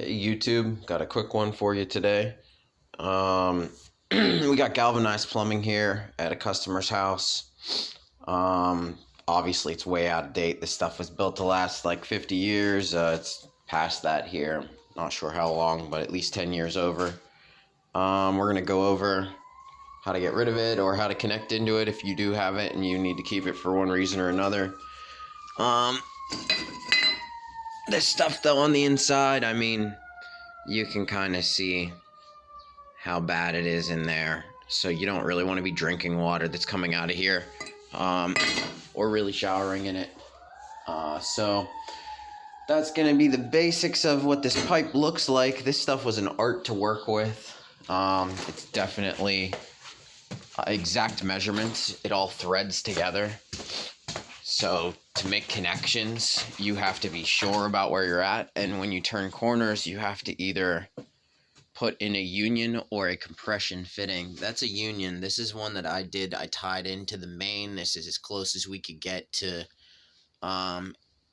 Hey YouTube, got a quick one for you today. We got galvanized plumbing here at a customer's house. Obviously it's way out of date. This stuff was built to last like 50 years. It's past that here. Not sure how long, but at least 10 years over. We're gonna go over how to get rid of it or how to connect into it if you do have it and you need to keep it for one reason or another. This stuff though on the inside, I mean, you can kind of see how bad it is in there. So you don't really want to be drinking water that's coming out of here, or really showering in it. So that's going to be the basics of what this pipe looks like. This stuff was an art to work with. It's definitely exact measurements. It all threads together. So to make connections, you have to be sure about where you're at. And when you turn corners, you have to either put in a union or a compression fitting. That's a union. This is one that I did. I tied into the main. This is as close as we could get to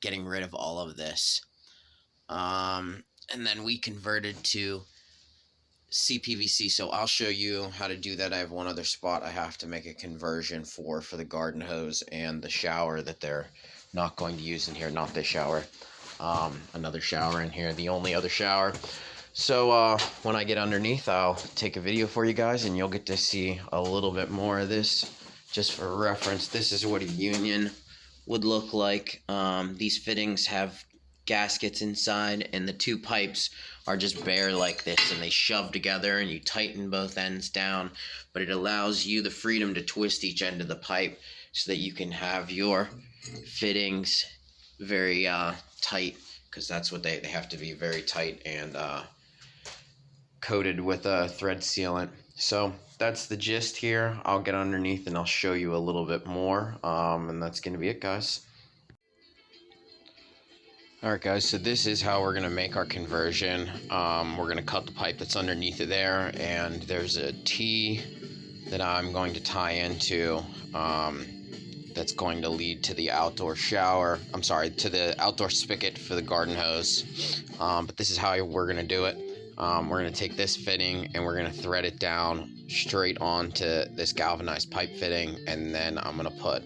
getting rid of all of this. And then we converted to cpvc. So I'll show you how to do that. I have one other spot I have to make a conversion for the garden hose and the shower that they're not going to use in here. Not this shower, another shower in here, the only other shower. So when I get underneath, I'll take a video for you guys and you'll get to see a little bit more of this. Just for reference, this is what a union would look like. These fittings have gaskets inside and the two pipes are just bare like this, and they shove together and you tighten both ends down, but it allows you the freedom to twist each end of the pipe so that you can have your fittings very tight, because that's what they have to be, very tight and coated with a thread sealant. So that's the gist here. I'll get underneath and I'll show you a little bit more, and that's gonna be it, guys. Alright guys, so this is how we're going to make our conversion. We're going to cut the pipe that's underneath it there, and there's a T that I'm going to tie into that's going to lead to the outdoor shower. I'm sorry, to the outdoor spigot for the garden hose. But this is how we're going to do it. We're going to take this fitting and we're going to thread it down straight onto this galvanized pipe fitting, and then I'm going to put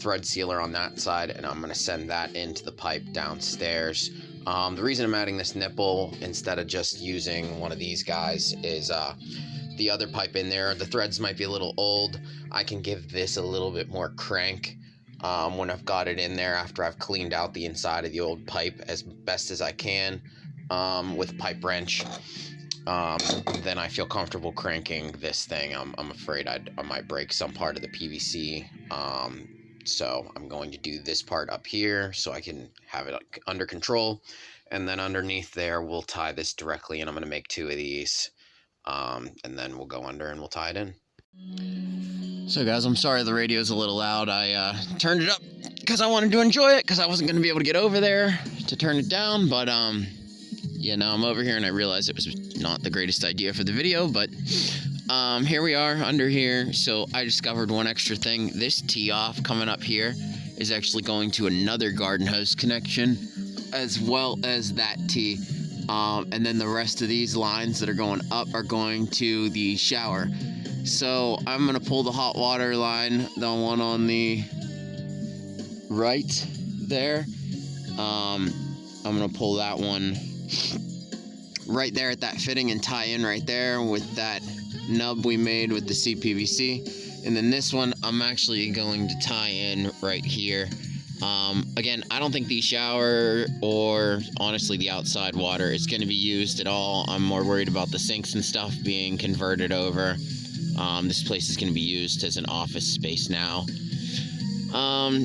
thread sealer on that side and I'm going to send that into the pipe downstairs. The reason I'm adding this nipple instead of just using one of these guys is the other pipe in there, the threads might be a little old. I can give this a little bit more crank when I've got it in there after I've cleaned out the inside of the old pipe as best as I can with pipe wrench. Then I feel comfortable cranking this thing. I'm afraid I might break some part of the PVC. So I'm going to do this part up here so I can have it under control, and then underneath there we'll tie this directly, and I'm going to make two of these, and then we'll go under and we'll tie it in. So guys, I'm sorry the radio's a little loud. I turned it up because I wanted to enjoy it, because I wasn't going to be able to get over there to turn it down, but yeah, now I'm over here and I realized it was not the greatest idea for the video, but here we are under here. So I discovered one extra thing. This tee-off coming up here is actually going to another garden hose connection, as well as that tee. And then the rest of these lines that are going up are going to the shower. So I'm going to pull the hot water line, the one on the right there. I'm going to pull that one right there at that fitting and tie in right there with that nub we made with the cpvc. And then this one I'm actually going to tie in right here. Again, I don't think the shower or honestly the outside water is going to be used at all. I'm more worried about the sinks and stuff being converted over. This place is going to be used as an office space now.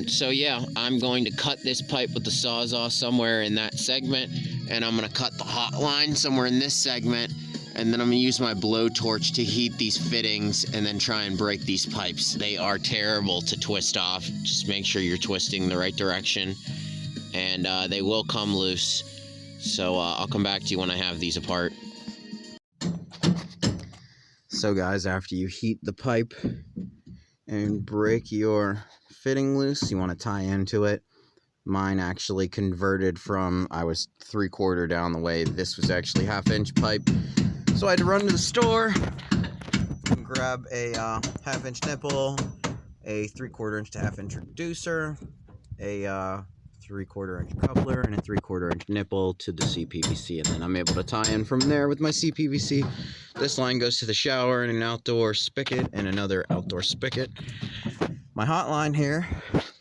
So yeah, I'm going to cut this pipe with the Sawzall somewhere in that segment, and I'm going to cut the hot line somewhere in this segment, and then I'm going to use my blowtorch to heat these fittings and then try and break these pipes. They are terrible to twist off. Just make sure you're twisting the right direction, and they will come loose. So I'll come back to you when I have these apart. So guys, after you heat the pipe and break your fitting loose, you want to tie into it. Mine actually converted from, I was 3/4 down the way. This was actually 1/2-inch pipe. So I had to run to the store and grab a 1/2-inch nipple, a 3/4 inch to 1/2 inch reducer, a 3/4 inch coupler, and a 3/4 inch nipple to the cpvc, and then I'm able to tie in from there with my cpvc. This line goes to the shower and an outdoor spigot and another outdoor spigot. My hot line here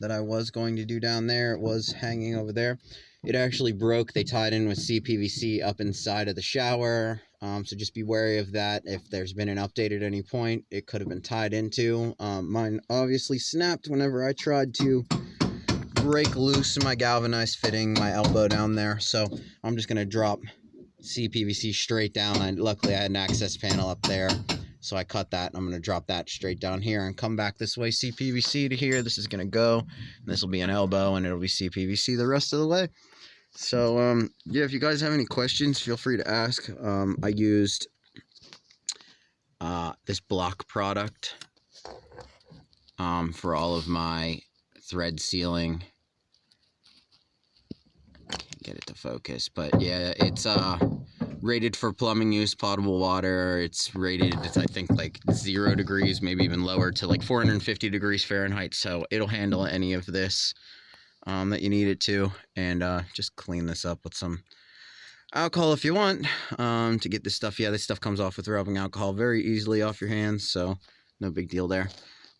that I was going to do down there, it was hanging over there. It actually broke. They tied in with cpvc up inside of the shower, so just be wary of that. If there's been an update at any point, it could have been tied into. Mine obviously snapped whenever I tried to break loose my galvanized fitting, my elbow down there. So I'm just going to drop cpvc straight down. Luckily I had an access panel up there, so I cut that. I'm going to drop that straight down here and come back this way, cpvc to here. This is going to go, and this will be an elbow, and it'll be cpvc the rest of the way. So yeah, if you guys have any questions, feel free to ask. I used this block product for all of my thread sealing. Can't get it to focus, but yeah, it's rated for plumbing use, potable water. It's rated, I think, like 0 degrees, maybe even lower, to like 450 degrees Fahrenheit. So it'll handle any of this that you need it to. And just clean this up with some alcohol if you want to get this stuff. Yeah, this stuff comes off with rubbing alcohol very easily off your hands, so no big deal there.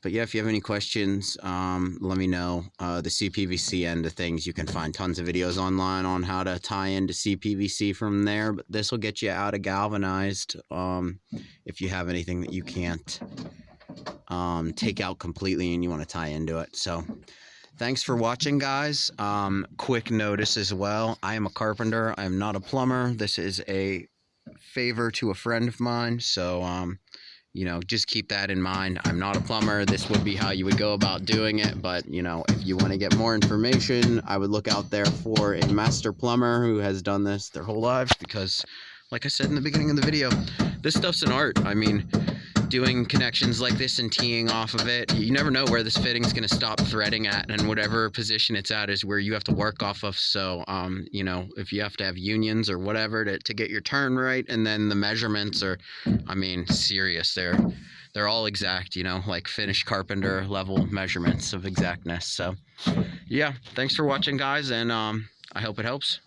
But yeah, if you have any questions, let me know. The cpvc end of things, you can find tons of videos online on how to tie into cpvc from there, but this will get you out of galvanized if you have anything that you can't take out completely and you want to tie into it. So thanks for watching, guys. Quick notice as well, I am a carpenter, I am not a plumber. This is a favor to a friend of mine, so you know, just keep that in mind. I'm not a plumber. This would be how you would go about doing it. But, you know, if you want to get more information, I would look out there for a master plumber who has done this their whole lives. Because, like I said in the beginning of the video, this stuff's an art. I mean, doing connections like this and teeing off of it, you never know where this fitting's going to stop threading at, and whatever position it's at is where you have to work off of. So you know, if you have to have unions or whatever to get your turn right, and then the measurements are, I mean, serious. They're all exact, you know, like finished carpenter level measurements of exactness. So yeah, thanks for watching, guys, and I hope it helps.